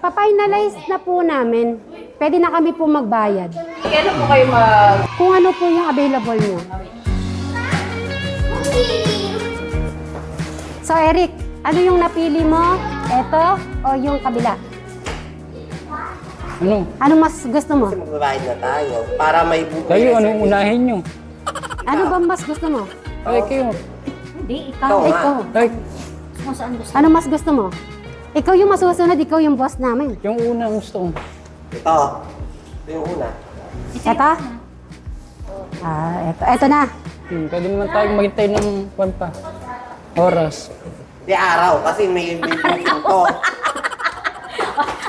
Pa-finalize na po namin. Pwede na kami po magbayad. Kailan po kayo mag... Kung ano po yung available nyo. So, Eric, ano yung napili mo? Ito o yung kabila? Ano? Ano mas gusto mo? Kasi magbabayad na tayo para may buko. Kayo, anong unahin nyo? Ano ba mas gusto mo? Ay, kayo. Hindi, Ikaw ikaw. nga. Ikaw. Ay, Kung saan gusto. Ano mas gusto mo? Ikaw yung masusunod, ikaw yung boss namin. yung una ang gusto ko. Ito. Ito yung una. Ito? Ito. Ito na. Pwede naman tayong maghintay ng pa. Oras. Di araw kasi may booking to.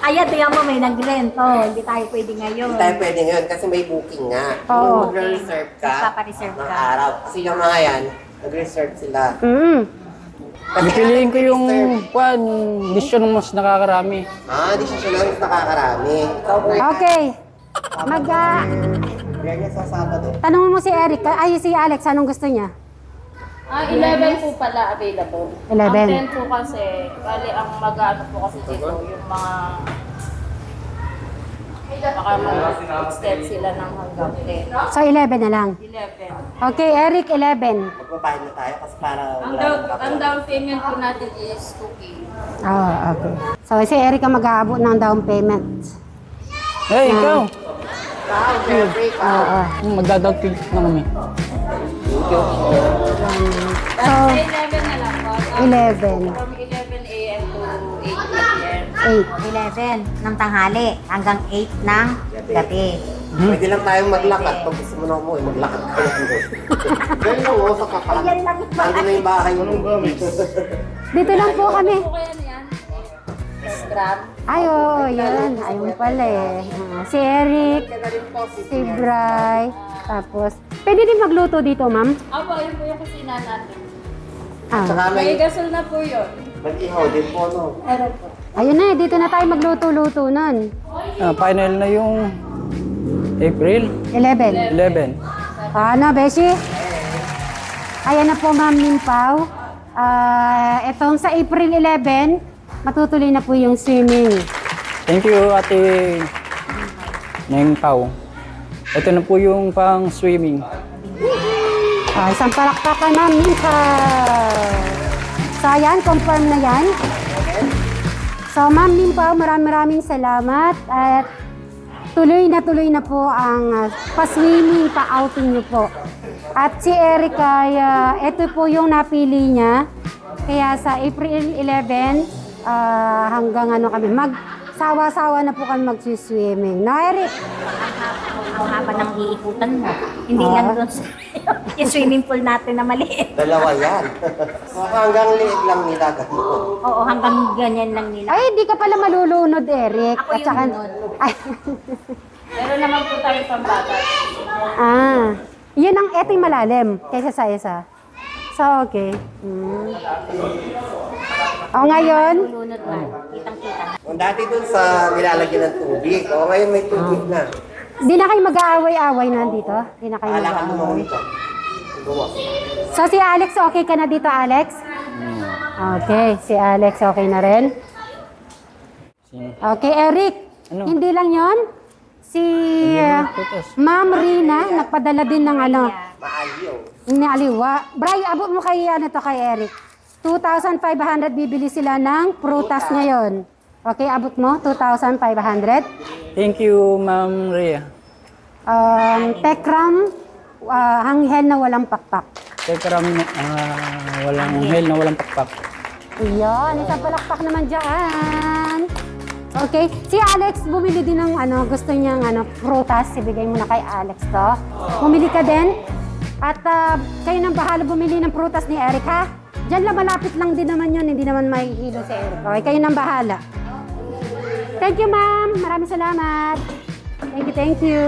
Ayan, tiyan mo, may nag-rent. Oh, hindi tayo pwede ngayon. Hindi tayo pwede ngayon kasi may booking nga. Oo. Kung magre-reserve ka Magpapareserve ng ka. araw. Kasi yung mga yan, nag-reserve sila. Kasi Pipiliin ko yung nag-reserve. desisyon ng mas nakakarami. Di siya lang nakakarami. Ikaw po. Okay. Ganyan sa Sabado. Tanungin mo si Eric, ay si Alex, anong gusto niya? 11 po pala available. 11. Ang 10 po kasi, bali ang mag-ano po kasi dito, yung mga baka mag-extend sila ng hanggang 10. So, 11 na lang. 11. Okay, Eric, 11. Magbabayad na tayo kasi para Ang down payment po natin is 2K. Okay. So, si Eric ang mag-aabot ng down payment. Hey, ikaw! Siyempre, Oo. Magdadagpig na kami. So, 11 na lang po. 11. From 11 a.m. to 8 p.m. 8. 11 ng tanghali hanggang 8 ng gabi. Pwede lang tayong maglakad. Pag gusto mo na umuwi, maglakad ka lang. Ganyan lang mo sa kapal. Ayan lang yung Ando na yung bahay mo. Dito lang po kami. Po kaya na yan? Scrap. Ay, oo, yan. Ayun pala eh. Si Eric, si Bri, tapos, pwede din magluto dito, ma'am? Apo, yun po yung kusina natin. Saka May may gasol na po yun. mag-ihaw din po, no? Meron po. Ayun na, dito na tayo magluto-luto nun. Final na yung April 11. 11. Ano, Beshi? Ayan na po, Ma'am Nimpaw. Etong sa April 11, matutuloy na po yung swimming. Thank you, Ate Neng Pao. Ito na po yung pang swimming. Isang palakpak kay Ma'am Nimpaw. So, ayan, confirm na yan. So, Ma'am Nimpaw, maraming salamat. At tuloy na po ang pa-swimming, pa-outing niyo po. At si Erica, ito po yung napili niya. Kaya sa April 11, hanggang ano kami, sawa-sawa na po kami mag-swimming. No, Eric? Ang haba ng iikutan mo. Hindi lang doon sa yung swimming pool natin na maliit. Dalawa yan. Hanggang liit lang nila. Ganun. Oo, hanggang ganyan lang nila. Ay, hindi ka pala malulunod, Eric. Ako yung lunod. Ay, Meron naman po tayong pambata. yun ang eting malalim kaysa sa isa. So, okay. O ngayon, Lunod na. Kitang-kita. Kung dati dun sa nilalagyan ng tubig, ngayon may tubig na. di na kayo mag-aaway-aaway na dito? Di na kayo Kala ka mo mag-aaway? dito. Gumawa. So, si Alex, okay ka na dito, Alex? Okay, si Alex, okay na rin? Okay, Eric, Ano? hindi lang yon. Si Ma'am Rina, nagpadala din ng ano, Maaliw. Inaaliwa. Bray, abot mo kay, kay Eric. 2,500 bibili sila ng prutas ngayon. Okay, abot mo, 2,500. Thank you, Ma'am Rhea. Tekram, hanghel na walang pakpak. Teka ram, walang hell na walang pakpak. Iyon, isang palakpak naman dyan. Okay, si Alex bumili din ng gusto niyang prutas. Ibigay mo na kay Alex to. Bumili ka din. At kayo nang bahala bumili ng prutas ni Eric, ha? Diyan lang, malapit lang din naman yun. Hindi naman mahihilo si Eric. Okay, kayo nang bahala. Thank you, ma'am. Maraming salamat. Thank you, thank you.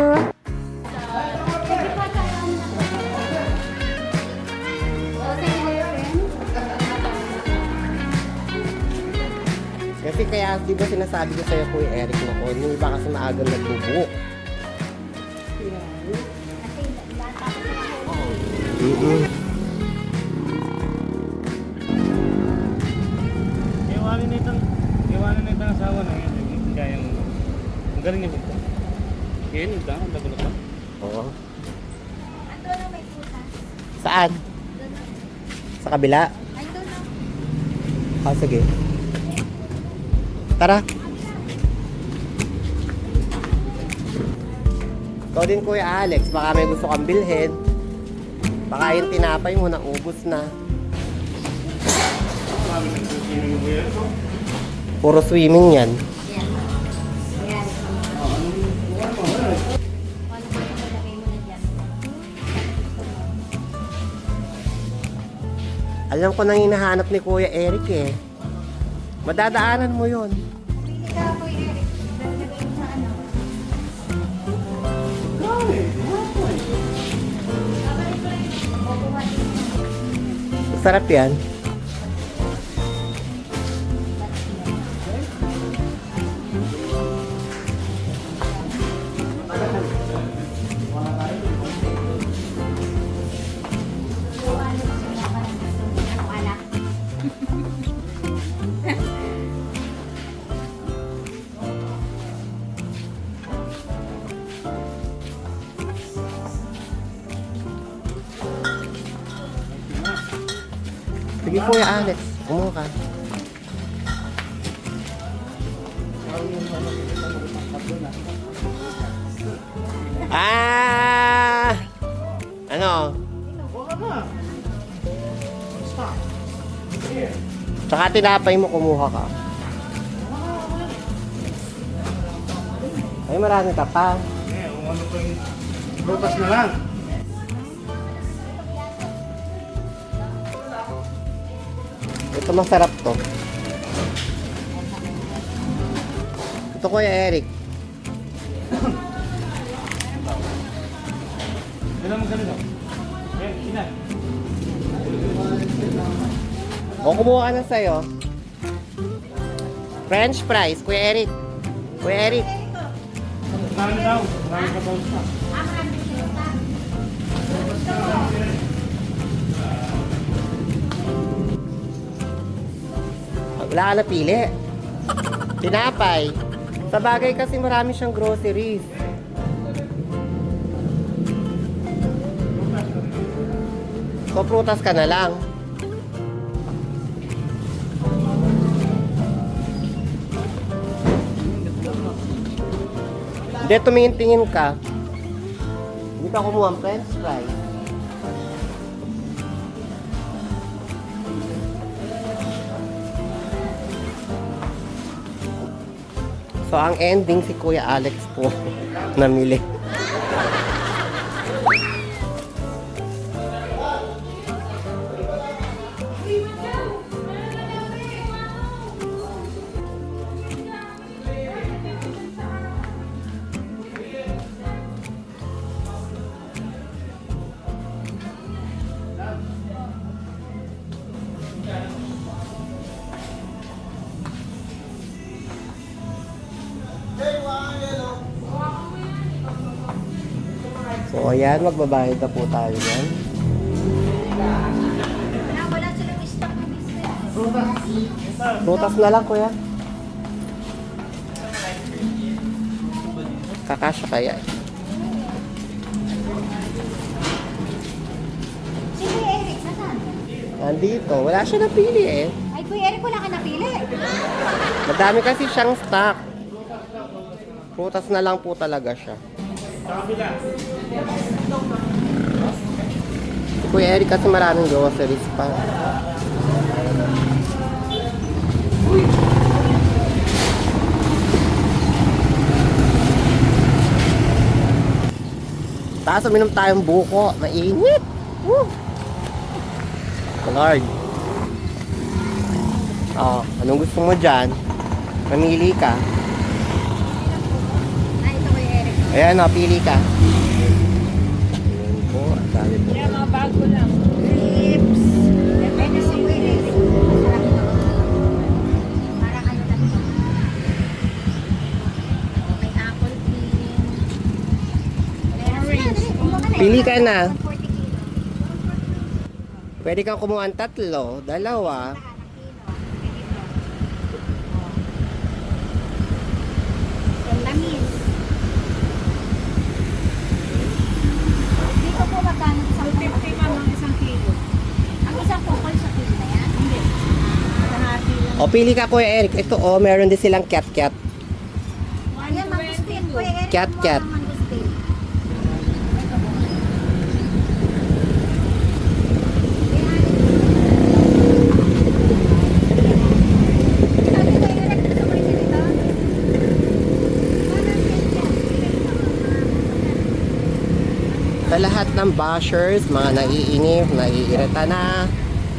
Kasi kaya, di ba sinasabi ko sa'yo, Kuya Eric, noon, yung iba kasi maagang nagbubuo. Iwanan na itong asawa na yan. Ang galing niya po. Ngayon, yung daan, ang ba? Oo. Saan? Sa kabila? Ah, sige. Tara. Ikaw din, Kuya Alex. Baka may gusto kang bilhin. Baka yung tinapay mo naubos na. Puro swimming yan. Alam ko nang hinahanap ni Kuya Eric eh. Madadaanan mo yun. Sarap yan. Sige, Kuya Alex. Umuha ka. Ah! Ano? Tsaka tinapay mo, kumuha ka. Ay, marami ka pa. Bukas na lang. Ito masarap to. Ito, Kuya Eric. Yan ang maganda. Ayan, kinay. O, kumuha ka na sa'yo. French fries, Kuya Eric. Kuya Eric. Marami daw. Marami ka daw siya. Wala ka napili. Tinapay. Sa bagay kasi marami siyang groceries. So, prutas ka na lang. Hindi, tumingin-tingin ka. Hindi ka kumuha ang french fries. So, ang ending si Kuya Alex po namili. So, ayan, magbabayad na po tayo yan. Wala silang stock na business. Prutas na lang, Kuya. Kakasya kaya. Si Kuya Eric, nasaan? Nandito. Wala siya napili eh. Ay, Kuya Eric, wala ka napili. Madami kasi siyang stock. Prutas na lang po talaga siya. Si Kuya Eric kasi maraming groceries pa. Tapos uminom tayong buko. Mainit. Woo! Lord. Oh, anong gusto mo dyan? Mamili ka. Ay, ito Kuya Eric. Ayan, pili ka. Ayan po, ang dami po. Kaya mga bago lang. Lips. Depende sa Kuya Eric. Masarap ito. Para kayo lang ito. May apple cream. Orange. Pili ka na. 40 kilo. Pwede kang kumuha ng 3, 2. Yung lamis. O, pili ka Kuya Eric. Ito meron din silang cat-cat. Ayan, mangustin. Kuya Eric, Cat, kumuha cat. ng mangustin. Sa lahat ng bashers, mga naiinip, naiirita na,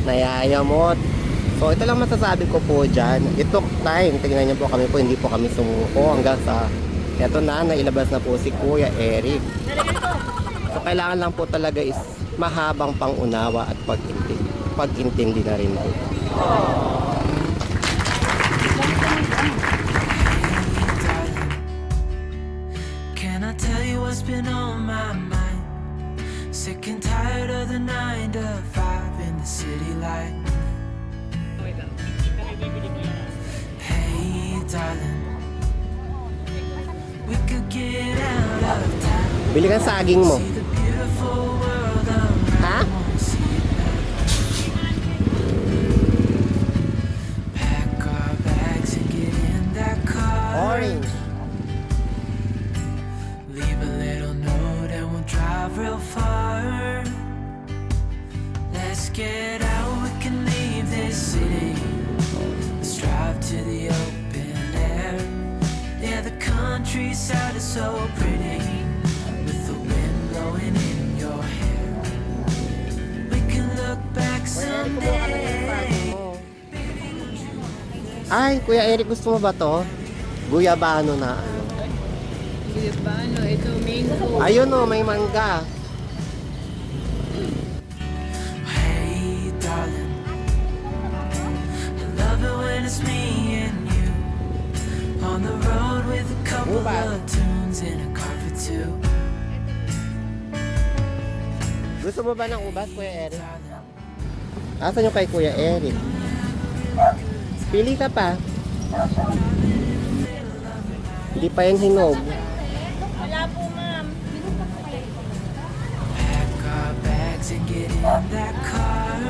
nayayamot. So ito lang masasabi ko po dyan. It took time. Tingnan niyo po kami po, hindi po kami sumuko hanggang sa eto na, nailabas na po si Kuya Eric. So kailangan lang po talaga is mahabang pangunawa at pag-intindi na rin po. Can I tell you what's been on my mind? Sick and tired of the 9 to 5 in the city light. Hey darling, we could get out of town. Bili kang saging mo. See the beautiful world around. Ha? Pack our bags and get in that car. Orange. Leave a little note and we'll drive real far. Let's get out, we can leave this city. Let's drive to the open air. Yeah, the countryside is so pretty, with the wind blowing in your hair. We can look back someday. Ay, Kuya Eric, gusto mo ba to? Guyabano na ano. Paano? Ito, mango. Ayun o, may mangga. Hey darling, I love it when it's me and you on the road with a couple of tunes in a car for two. Gusto mo ba ng ubas, Kuya Eric? Asan yung kay Kuya Eric? Pili ka pa. Hindi pa yan hinog. Wala po, ma'am. Pack our bags and get in that car.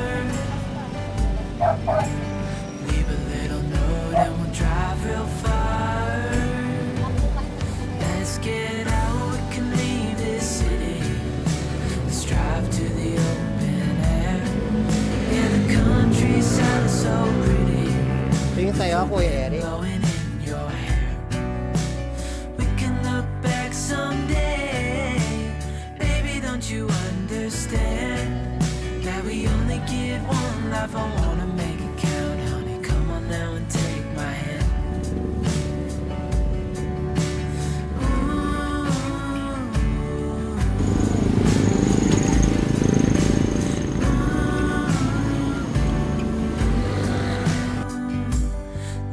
Leave a little note and we'll drive real far. Let's get out, we can leave this city. Let's drive to the open air. Yeah, the countryside is so pretty, Tingin sa'yo, Kuya Eric. blowing in your hair. We can look back someday. Baby, don't you understand that we only get one life? I wanna make it count, honey. Come on now and take my hand.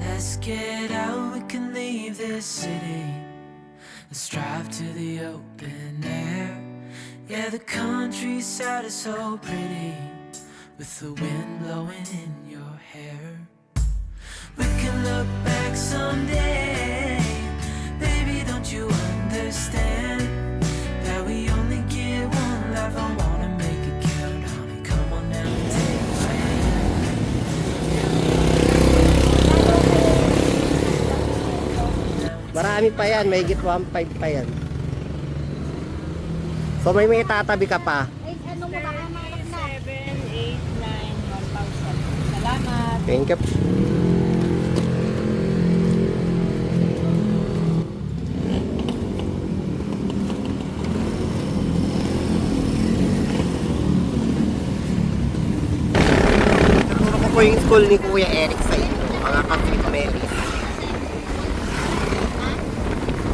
Let's get out, we can leave this city. Let's drive to the open air. Yeah, the countryside is so pretty, with the wind blowing in your hair. We can look back someday. Baby, don't you understand that we only get one life? I wanna make it count, honey. Come on now and take my hand. Marami pa yan. May git 1.5 pa yan. So may tatabi ka pa. Ay, ano mo ba? Malak na. 7, 8, 9, 1,000. Salamat. Thank you. Tuturo ko po yung school ni Kuya Eric sa inyo, mga kapitmelis.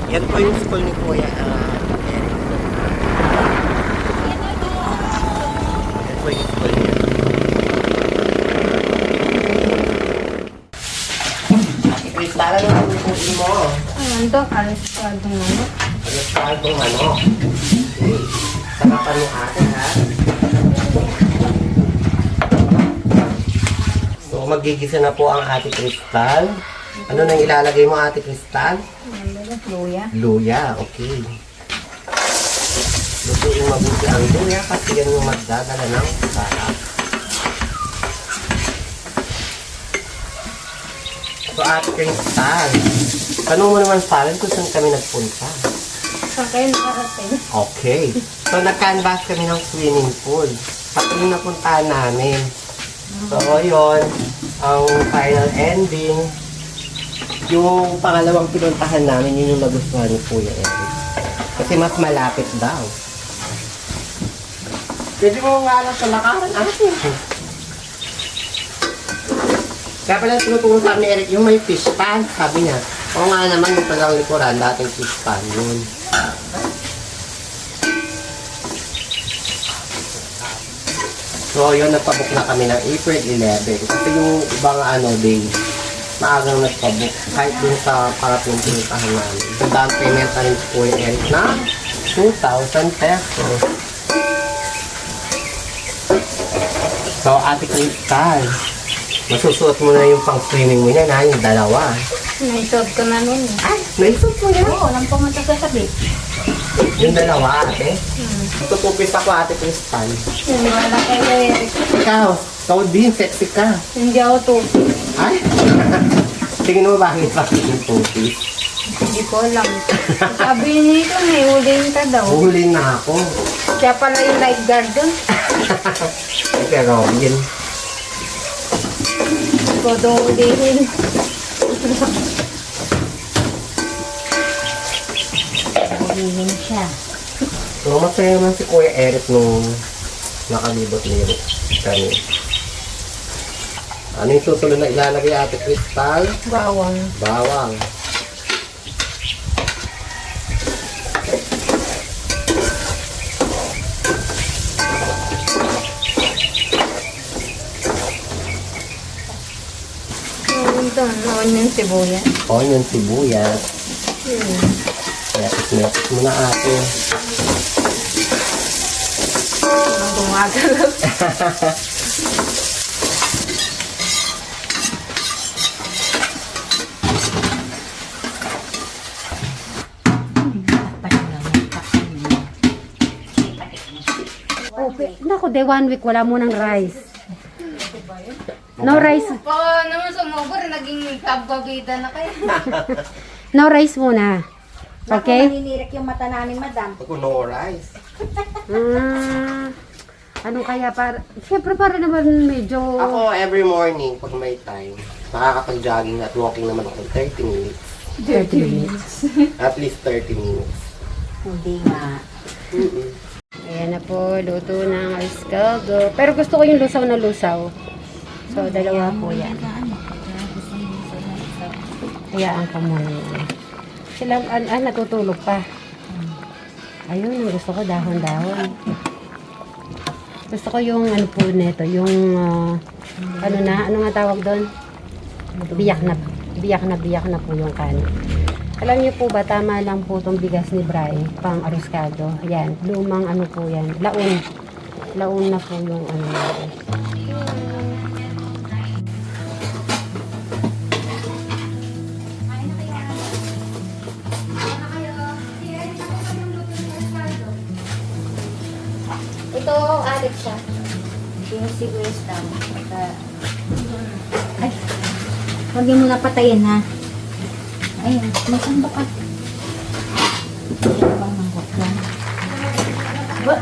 Yan po yung school ni Kuya Eric. Yan po yung school niya. Kristal, ano ang pupunin mo? Ando, aliskadong ano. Ano sa itong ano? Sarapan mo ate ha? So magigisa na po ang ate Kristal. Ano nang ilalagay mo ate Kristal? Luya. Luya, okay. Lutuin mabuti ang luya kasi yan yung magdadala ng sarap. So, Ate Crystal, tanong mo naman sa akin kung saan kami nagpunta. Saan kayo nakarating? Okay. So, nag-canvas kami ng swimming pool. Pati yung napuntahan namin. So, yun. Ang final ending. Yung pangalawang pinuntahan namin, yun yung nagustuhan ni Kuya Eric. Kasi mas malapit daw. Pwede mo nga lang sa lakaran. Kaya pala tinuturo sa amin ni Eric, yung may fish pan, sabi niya. Oo nga naman, yung palang likuran, dating fish pan yun. So, yun, nagpabook na kami ng April 11. Kasi yung ibang day, maagang nagpabook. Kahit dun sa pangatlong pinuntahan namin. So, down payment na rin po yung Eric na 2,000 pesos. So, Ate Crystal, masusuot mo na yung pang-swimming mo na yung dalawa. Naisod ko na nun. Ay, naisot mo yan? Oo, lang pumunta sa sabi. Yung dalawa, ate. Tutupis ako, Ate Crystal. Hindi wala kayo Eric. Ikaw, din, sexy ka. Hindi ako tupi. Ay! Tingin mo bakit yung tupis? Hindi ko alam. Sabi nito, may huliin ka daw. Huli na ako. Kaya pala yung lifeguard dun. Ay, pero yun. Ikaw daw huliin. Huliin siya. So, masaya naman si Kuya Eric nung nakalibot ni Eric kami. Ano yung susunod na ilalagay, Ate Crystal? Bawang. Bawang. Ito, onion sibuyas. Onion, sibuyas. Metis mo na, ate. Gumagalaw. Naku, day 1 week, wala mo ng rice. No rice. Baka naman sumubor, naging kabagida na kayo. No rice muna. Okay? Naninirik yung mata namin, madam. Ako, no rice. Ano kaya para... Siyempre para naman medyo... Ako, every morning, pag may time, nakakapag-jogging at walking naman ako 30 minutes. 30 minutes. At least 30 minutes. Hindi nga. Ayan na po, luto ng rice caldo. Pero gusto ko yung lusaw na lusaw. So, dalawa po yan. Hayaan ko muna yan. Sila, natutulog pa. Ayun, ang gusto ko dahon-dahon. Gusto ko yung ano po neto, yung ano nga tawag doon? Biyak na po yung kanin. Alam niyo po ba, tama lang po itong bigas ni Bray, pang aruskado. Yan, lumang ano po yan, laon. Laon na po yung ano natin. Ito, Alex siya. Yung sibuyas daw. Ay, huwag mo na patayin ha. Ayun, masando ka. Ito bang mangkot yan? Ba?